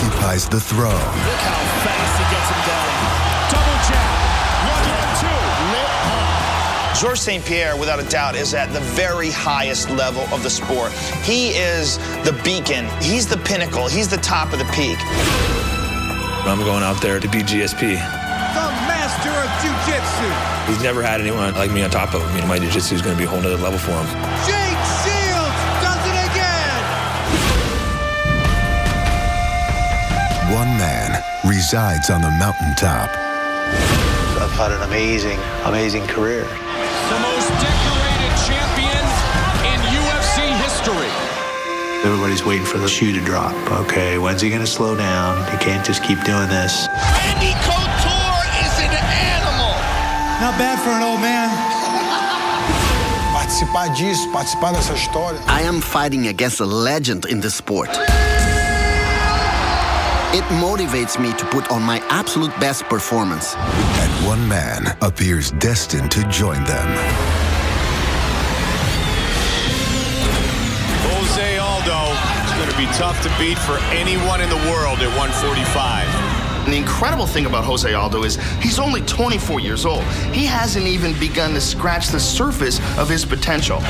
occupies the throne. Look how fast he gets him down. Double jab. 1, 2. Lit up. Georges St-Pierre, without a doubt, is at the very highest level of the sport. He is the beacon. He's the pinnacle. He's the top of the peak. I'm going out there to beat GSP. The master of jiu-jitsu. He's never had anyone like me on top of him. You know, my jiu-jitsu is going to be a whole nother level for him. Jake Shields does it again. One man resides on the mountaintop. I've had an amazing career. The most decorated champion in UFC history. Everybody's waiting for the shoe to drop. Okay, when's he gonna slow down? He can't just keep doing this. Randy Couture is an animal. Not bad for an old man. Participar disso, participar dessa história. I am fighting against a legend in this sport. It motivates me to put on my absolute best performance. And one man appears destined to join them. Jose Aldo is going to be tough to beat for anyone in the world at 145. The incredible thing about Jose Aldo is he's only 24 years old. He hasn't even begun to scratch the surface of his potential.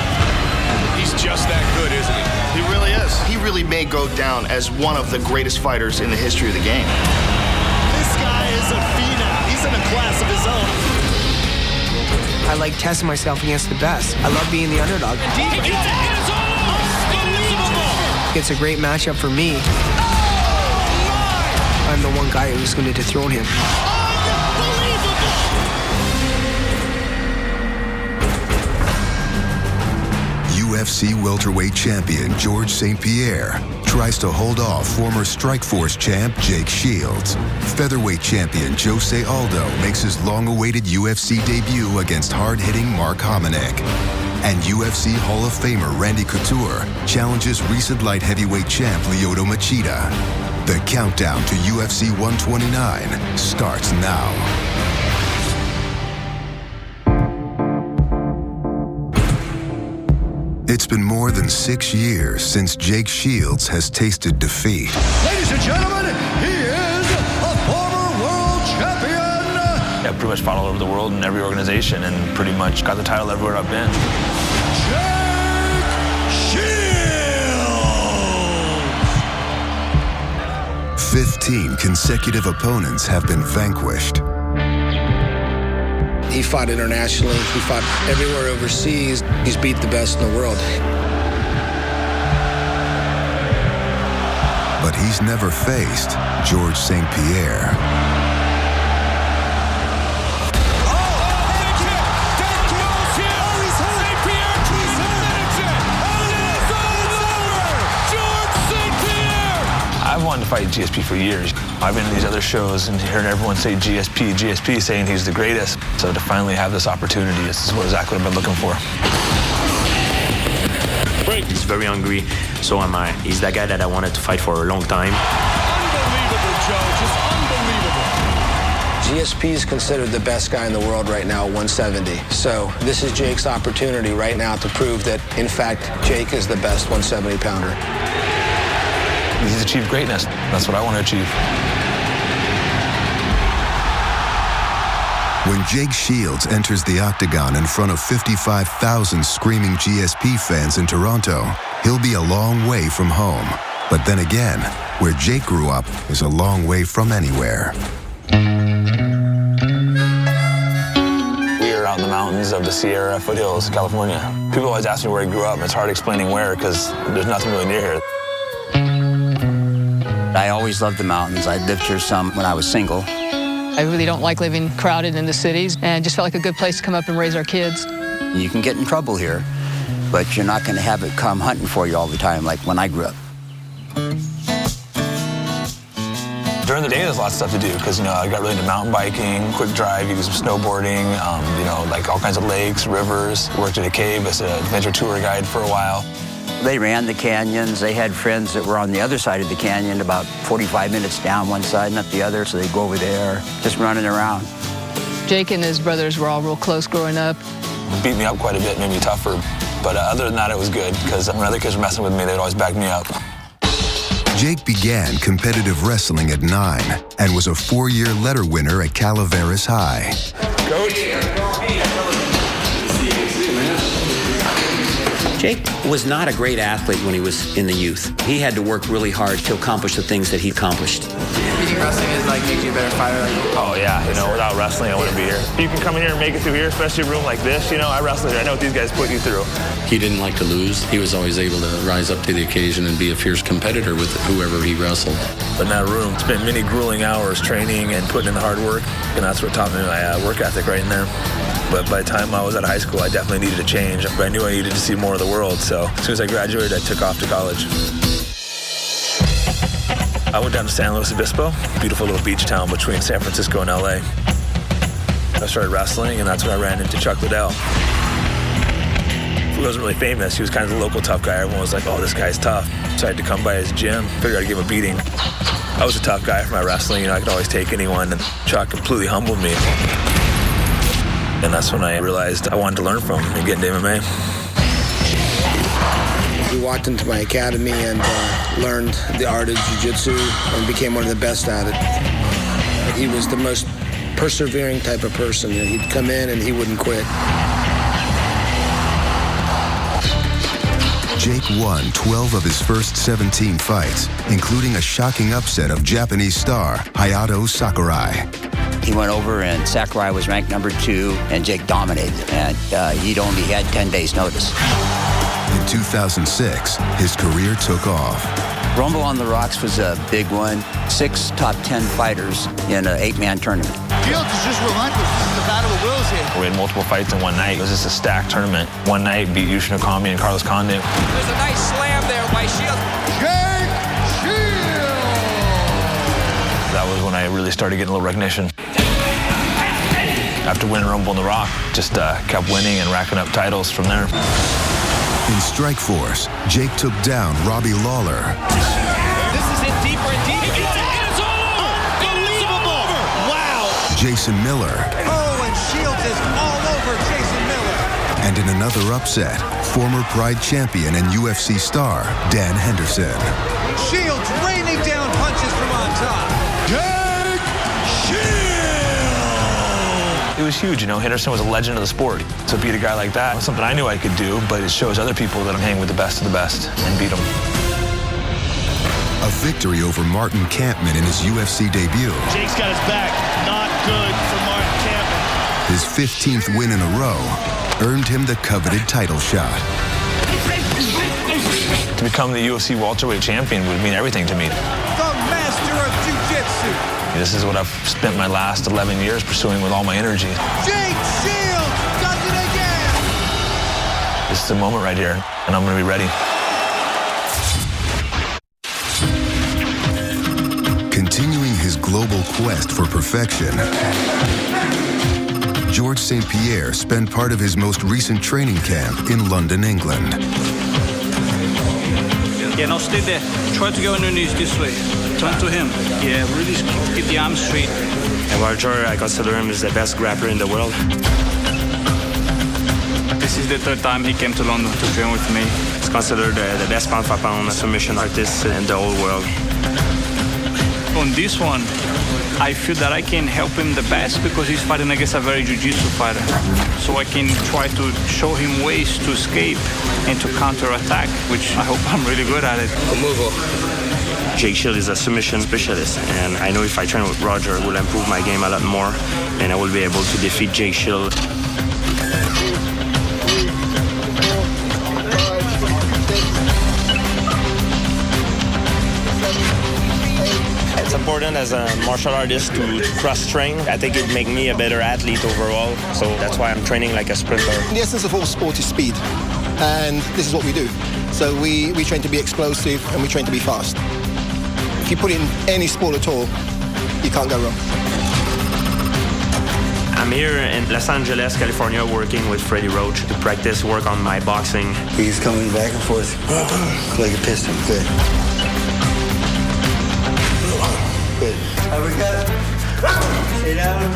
He's just that good, isn't he? He really is. He really may go down as one of the greatest fighters in the history of the game. This guy is a phenom. He's in a class of his own. I like testing myself against the best. I love being the underdog. It's a great matchup for me. I'm the one guy who's going to dethrone him. UFC welterweight champion Georges St-Pierre tries to hold off former Strikeforce champ Jake Shields. Featherweight champion Jose Aldo makes his long-awaited UFC debut against hard-hitting Mark Hominick. And UFC Hall of Famer Randy Couture challenges recent light heavyweight champ Lyoto Machida. The countdown to UFC 129 starts now. It's been more than 6 years since Jake Shields has tasted defeat. Ladies and gentlemen, he is a former world champion. I pretty much fought all over the world in every organization and pretty much got the title everywhere I've been. Jake Shields. 15 consecutive opponents have been vanquished. He fought internationally. He fought everywhere overseas. He's beat the best in the world. But he's never faced Georges St-Pierre. I've wanted to fight GSP for years. I've been to these other shows and hearing everyone say GSP, GSP, saying he's the greatest. So to finally have this opportunity, this is exactly what I've been looking for. He's very hungry, so am I. He's that guy that I wanted to fight for a long time. Unbelievable, Joe. Just unbelievable. GSP is considered the best guy in the world right now at 170. So this is Jake's opportunity right now to prove that, in fact, Jake is the best 170-pounder. He's achieved greatness. That's what I want to achieve. When Jake Shields enters the octagon in front of 55,000 screaming GSP fans in Toronto, he'll be a long way from home. But then again, where Jake grew up is a long way from anywhere. We are out in the mountains of the Sierra foothills, California. People always ask me where I grew up. It's hard explaining where because there's nothing really near here. I always loved the mountains. I lived here some when I was single. I really don't like living crowded in the cities, and just felt like a good place to come up and raise our kids. You can get in trouble here, but you're not going to have it come hunting for you all the time like when I grew up. During the day, there's lots of stuff to do because, you know, I got really into mountain biking, quick drive, you do some snowboarding, you know, like all kinds of lakes, rivers. Worked at a cave as an adventure tour guide for a while. They ran the canyons. They had friends that were on the other side of the canyon, about 45 minutes down one side, not the other, so they'd go over there, just running around. Jake and his brothers were all real close growing up. Beat me up quite a bit, made me tougher. But other than that, it was good, because when other kids were messing with me, they'd always back me up. Jake began competitive wrestling at 9 and was a 4-year letter winner at Calaveras High. Jake was not a great athlete when he was in the youth. He had to work really hard to accomplish the things that he accomplished. Do you think wrestling is like making you a better fighter? Oh yeah, without wrestling I wouldn't be here. You can come in here and make it through here, especially a room like this. I wrestle here. I know what these guys put you through. He didn't like to lose. He was always able to rise up to the occasion and be a fierce competitor with whoever he wrestled. But in that room, spent many grueling hours training and putting in the hard work, and that's what taught me my work ethic right in there. But by the time I was out of high school, I definitely needed a change. But I knew I needed to see more of the world, so as soon as I graduated, I took off to college. I went down to San Luis Obispo, beautiful little beach town between San Francisco and LA. I started wrestling, and that's when I ran into Chuck Liddell. He wasn't really famous. He was kind of the local tough guy. Everyone was like, oh, this guy's tough. So I had to come by his gym, figured I'd give him a beating. I was a tough guy for my wrestling. I could always take anyone, and Chuck completely humbled me. And that's when I realized I wanted to learn from him and get into MMA. He walked into my academy and learned the art of jiu-jitsu and became one of the best at it. He was the most persevering type of person. He'd come in and he wouldn't quit. Jake won 12 of his first 17 fights, including a shocking upset of Japanese star Hayato Sakurai. He went over and Sakurai was ranked number 2 and Jake dominated. And he'd only had 10 days notice. In 2006, his career took off. Rumble on the Rocks was a big one. 6 top 10 fighters in an 8-man tournament. Shields is just relentless. This is the battle of wills here. We had multiple fights in one night. It was just a stacked tournament. One night beat Yushin Okami and Carlos Condit. There's a nice slam there by Shields. Jake Shields! That was when I really started getting a little recognition. After winning Rumble on the Rock, just kept winning and racking up titles from there. In Strikeforce, Jake took down Robbie Lawler. This is it deeper and deeper. It's all over! Unbelievable! Wow! Jason Miller. Oh, and Shields is all over Jason Miller. And in another upset, former Pride champion and UFC star Dan Henderson. Shields raining down punches from on top. Jake Shields! It was huge, Henderson was a legend of the sport. So beat a guy like that was something I knew I could do, but it shows other people that I'm hanging with the best of the best and beat them. A victory over Martin Kampmann in his UFC debut. Jake's got his back. Not good for Martin Kampmann. His 15th win in a row earned him the coveted title shot. To become the UFC welterweight champion would mean everything to me. The master of jiu-jitsu. This is what I've spent my last 11 years pursuing with all my energy. Jake Shields does it again. This is the moment right here, and I'm going to be ready. Continuing his global quest for perfection, George St. Pierre spent part of his most recent training camp in London, England. Yeah, now stay there. Try to go on your knees this way. Turn to him. Yeah, really keep the arms straight. And Roger, I consider him as the best grappler in the world. This is the 3rd time he came to London to train with me. He's considered the best pound-for-pound submission artist in the whole world. On this one, I feel that I can help him the best because he's fighting against a very jiu-jitsu fighter. So I can try to show him ways to escape and to counter-attack, which I hope I'm really good at it. Jake Shields is a submission specialist, and I know if I train with Roger, it will improve my game a lot more, and I will be able to defeat Jake Shields. It's important as a martial artist to cross-train. I think it would make me a better athlete overall, so that's why I'm training like a sprinter. The essence of all sport is speed, and this is what we do. So we train to be explosive, and we train to be fast. If you put it in any sport at all, you can't go wrong. I'm here in Los Angeles, California, working with Freddie Roach to practice work on my boxing. He's coming back and forth like a piston. Good. Good. How we got? Stay down.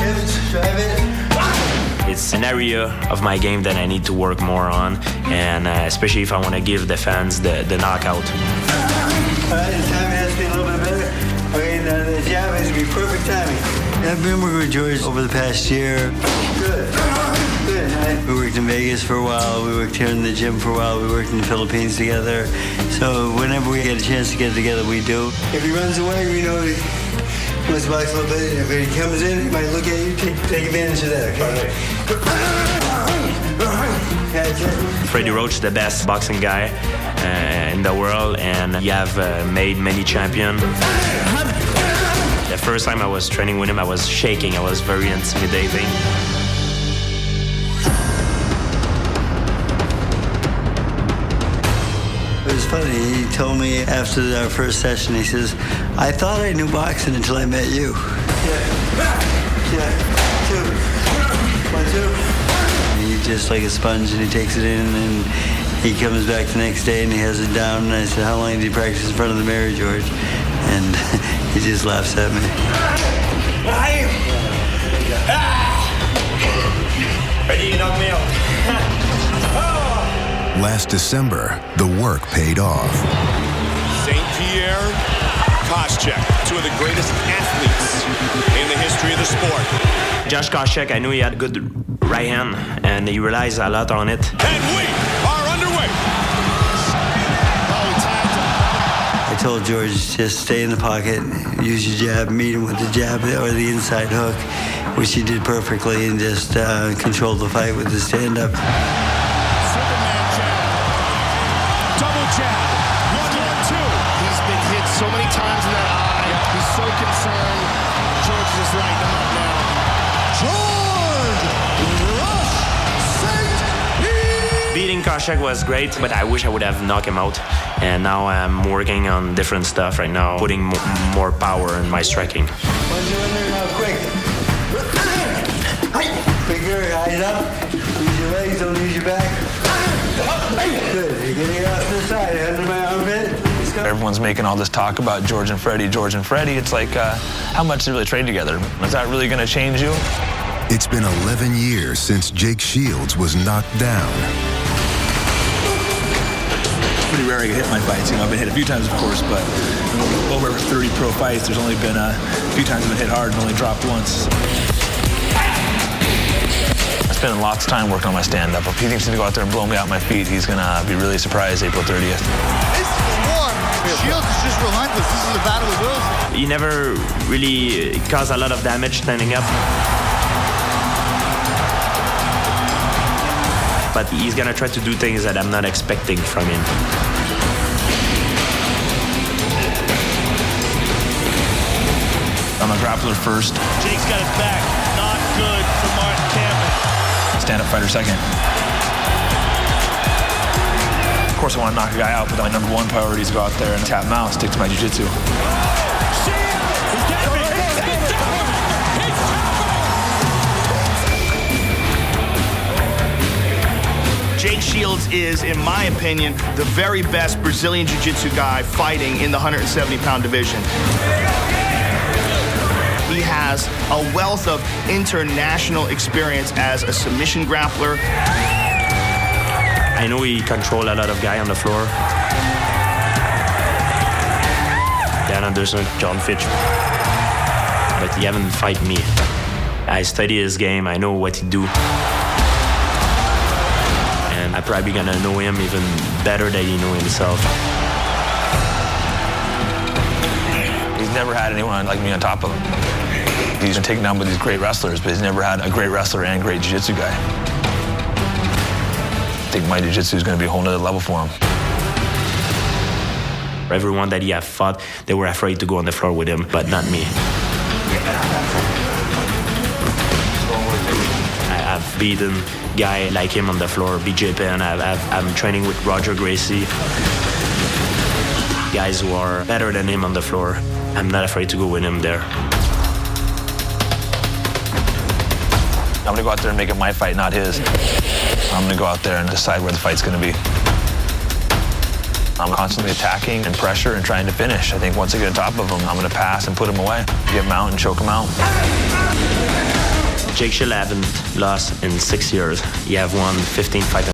Hips, drive it. It's an area of my game that I need to work more on, and especially if I want to give the fans the knockout. All right, the timing has to be a little bit better. Okay, now the jab has to be perfect timing. I've been working with George over the past year. Good. We worked in Vegas for a while. We worked here in the gym for a while. We worked in the Philippines together. So whenever we get a chance to get together, we do. If he runs away, we know he wants to box a little bit. If he comes in, he might look at you. Take advantage of that, okay? Freddie Roach is the best boxing guy in the world, and you have made many champions. The first time I was training with him, I was shaking. I was very intimidating. It was funny. He told me after our first session, he says, I thought I knew boxing until I met you. Yeah. 2. 1, 2. He's just like a sponge, and he takes it in, and he comes back the next day, and he has it down. And I said, how long did you practice in front of the mirror, George? And he just laughs at me. Ready, you knock me out. Last December, the work paid off. St. Pierre, Koscheck, two of the greatest athletes in the history of the sport. Josh Koscheck, I knew he had a good right hand, and he relies a lot on it. And we are underway. I told George, just stay in the pocket, use your jab, meet him with the jab or the inside hook, which he did perfectly, and just control the fight with the stand-up. He's been hit so many times in that eye. He's so concerned. George is lighting him up now. George Beating Koscheck was great, but I wish I would have knocked him out. And now I'm working on different stuff right now, putting more power in my striking. Once you're in there now, quick. Quicker, eyes up. Use your legs, don't use your back. Good. You're getting it off this side, under my armpit. Everyone's making all this talk about George and Freddie. It's like, how much they really trade together? Is that really going to change you? It's been 11 years since Jake Shields was knocked down. Pretty rare I get hit in my fights. I've been hit a few times, of course, but over 30 pro fights, there's only been a few times I've been hit hard and only dropped once. I spent lots of time working on my stand-up. If he thinks he's going to go out there and blow me out my feet, he's going to be really surprised April 30th. This is the war. Shields is just relentless. This is a battle of wills. He never really caused a lot of damage standing up. But he's going to try to do things that I'm not expecting from him. I'm a grappler first. Jake's got his back. Not good for Martin Campbell. Stand-up fighter second. Of course, I want to knock a guy out, but my number one priority is to go out there and tap him out, stick to my jiu-jitsu. Jake Shields is, in my opinion, the very best Brazilian Jiu-Jitsu guy fighting in the 170-pound division. He has a wealth of international experience as a submission grappler. I know he controls a lot of guys on the floor. Dan Anderson, John Fitch. But he haven't fight me. I study his game, I know what he do. And I'm probably gonna know him even better than he know himself. He's never had anyone like me on top of him. He's been taken down with these great wrestlers, but he's never had a great wrestler and great jiu-jitsu guy. I think my jiu-jitsu is going to be a whole nother level for him. Everyone that he have fought, they were afraid to go on the floor with him, but not me. I've beaten guy like him on the floor, BJ Penn. I'm training with Roger Gracie. Guys who are better than him on the floor. I'm not afraid to go with him there. I'm going to go out there and make it my fight, not his. I'm going to go out there and decide where the fight's going to be. I'm constantly attacking and pressure and trying to finish. I think once I get on top of him, I'm going to pass and put him away. Get him out and choke him out. Jake Shields haven't lost in 6 years. He have won 15 fights.